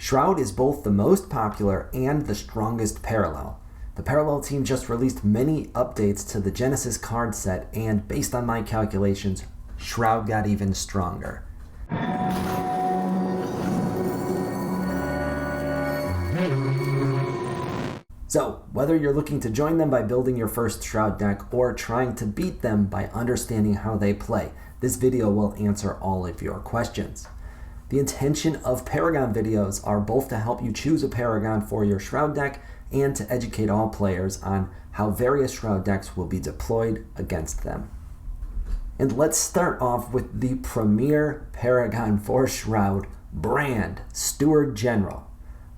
Shroud is both the most popular and the strongest parallel. The Parallel team just released many updates to the Genesis card set, and based on my calculations, Shroud got even stronger. So, whether you're looking to join them by building your first Shroud deck or trying to beat them by understanding how they play, this video will answer all of your questions. The intention of Paragon videos are both to help you choose a Paragon for your Shroud deck and to educate all players on how various Shroud decks will be deployed against them. And let's start off with the premier Paragon for Shroud, Brand, Steward General.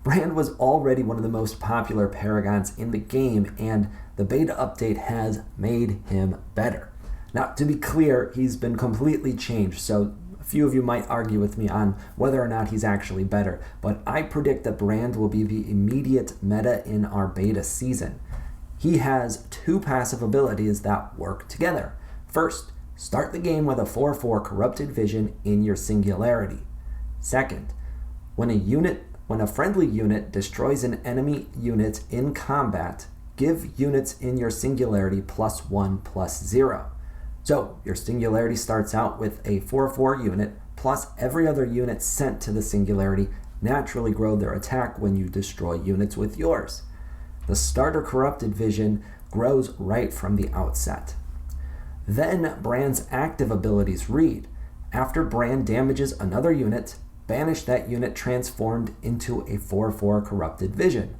Brand was already one of the most popular Paragons in the game, and the beta update has made him better. Now, to be clear, he's been completely changed, so a few of you might argue with me on whether or not he's actually better, but I predict that Brand will be the immediate meta in our beta season. He has two passive abilities that work together. First, start the game with a 4/4 Corrupted Vision in your Singularity. Second, when a friendly unit destroys an enemy unit in combat, give units in your Singularity +1/+0. So your Singularity starts out with a 4/4 unit, plus every other unit sent to the Singularity naturally grow their attack when you destroy units with yours. The starter Corrupted Vision grows right from the outset. Then Brand's active abilities read: after Brand damages another unit, banish that unit transformed into a 4/4 Corrupted Vision.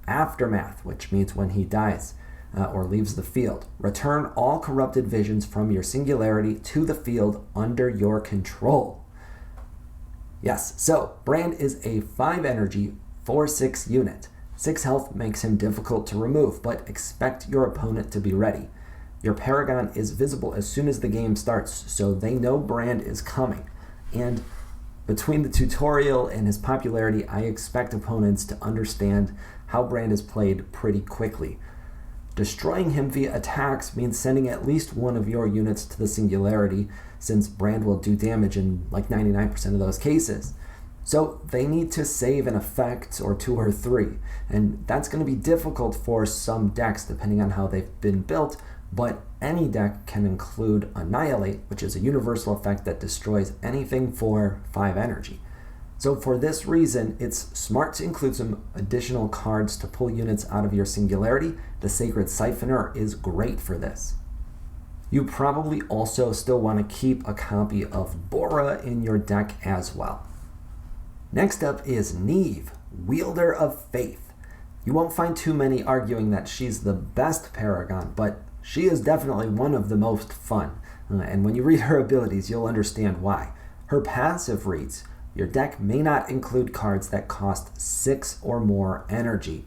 Aftermath, which means when he dies or leaves the field, return all Corrupted Visions from your Singularity to the field under your control. Yes, so Brand is a 5 energy, 4/6 unit. 6 health makes him difficult to remove, but expect your opponent to be ready. Your Paragon is visible as soon as the game starts, so they know Brand is coming. And between the tutorial and his popularity, I expect opponents to understand how Brand is played pretty quickly. Destroying him via attacks means sending at least one of your units to the Singularity, since Brand will do damage in like 99% of those cases. So they need to save an effect or 2 or 3, and that's going to be difficult for some decks depending on how they've been built, but any deck can include Annihilate, which is a universal effect that destroys anything for 5 energy. So for this reason, it's smart to include some additional cards to pull units out of your Singularity. The Sacred Siphoner is great for this. You probably also still want to keep a copy of Bora in your deck as well. Next up is Niamh, Wielder of Faith. You won't find too many arguing that she's the best Paragon, but she is definitely one of the most fun. And when you read her abilities, you'll understand why. Her passive reads: your deck may not include cards that cost 6 or more energy.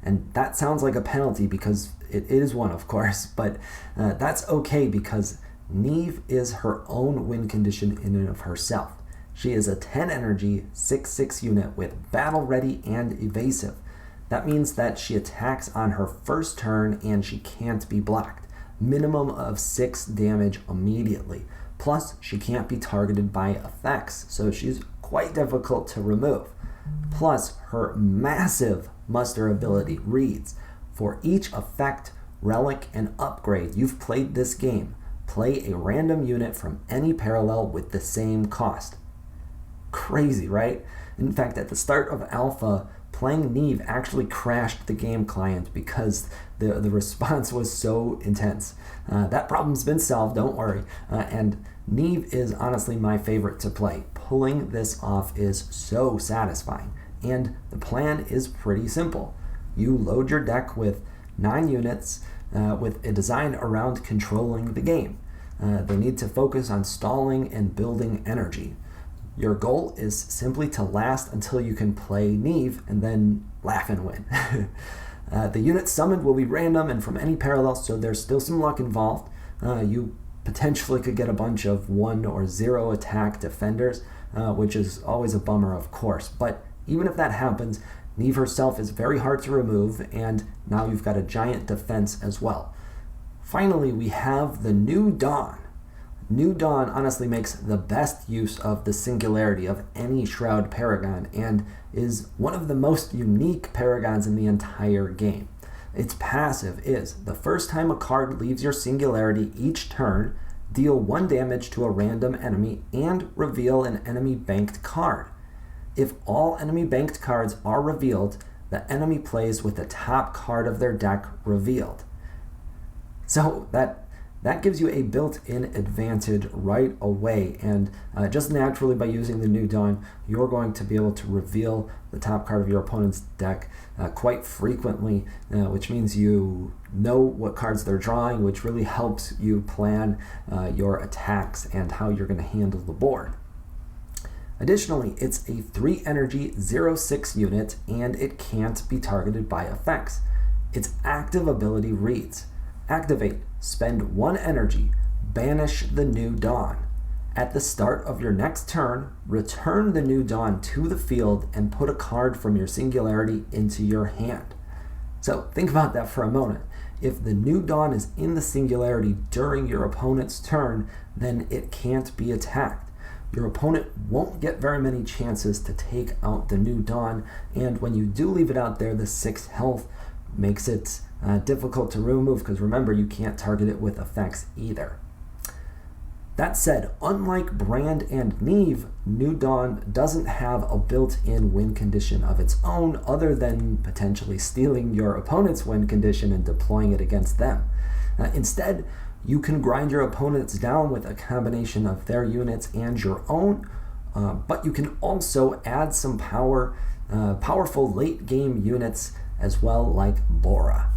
And that sounds like a penalty because it is one, of course, but that's okay because Niamh is her own win condition in and of herself. She is a 10 energy, 6/6 unit with battle ready and evasive. That means that she attacks on her first turn and she can't be blocked. Minimum of 6 damage immediately. Plus, she can't be targeted by effects, so she's quite difficult to remove. Plus, her massive muster ability reads: for each effect, relic, and upgrade you've played this game, play a random unit from any parallel with the same cost. Crazy, right? In fact, at the start of Alpha, playing Niamh actually crashed the game client because the response was so intense. That problem's been solved, don't worry. And Niamh is honestly my favorite to play. Pulling this off is so satisfying. And the plan is pretty simple. You load your deck with 9 units with a design around controlling the game. They need to focus on stalling and building energy. Your goal is simply to last until you can play Niamh and then laugh and win. The units summoned will be random and from any parallel, so there's still some luck involved. You potentially could get a bunch of 1 or 0 attack defenders, which is always a bummer, of course. But even if that happens, Niamh herself is very hard to remove, and now you've got a giant defense as well. Finally, we have the New Dawn. New Dawn honestly makes the best use of the singularity of any Shroud Paragon and is one of the most unique Paragons in the entire game. Its passive is, the first time a card leaves your singularity each turn, deal 1 damage to a random enemy and reveal an enemy banked card. If all enemy banked cards are revealed, the enemy plays with the top card of their deck revealed. So that gives you a built-in advantage right away, and just naturally by using the New Dawn, you're going to be able to reveal the top card of your opponent's deck quite frequently, which means you know what cards they're drawing, which really helps you plan your attacks and how you're going to handle the board. Additionally, it's a 3 energy 0/6 unit, and it can't be targeted by effects. Its active ability reads, activate, spend 1 energy, banish the New Dawn. At the start of your next turn, return the New Dawn to the field and put a card from your singularity into your hand. So think about that for a moment. If the New Dawn is in the singularity during your opponent's turn, then it can't be attacked. Your opponent won't get very many chances to take out the New Dawn, and when you do leave it out there, the 6 health makes it difficult to remove, because remember, you can't target it with effects either. That said, unlike Brand and Niamh, New Dawn doesn't have a built-in win condition of its own other than potentially stealing your opponent's win condition and deploying it against them. Instead, you can grind your opponents down with a combination of their units and your own, but you can also add some powerful late-game units as well, like Bora.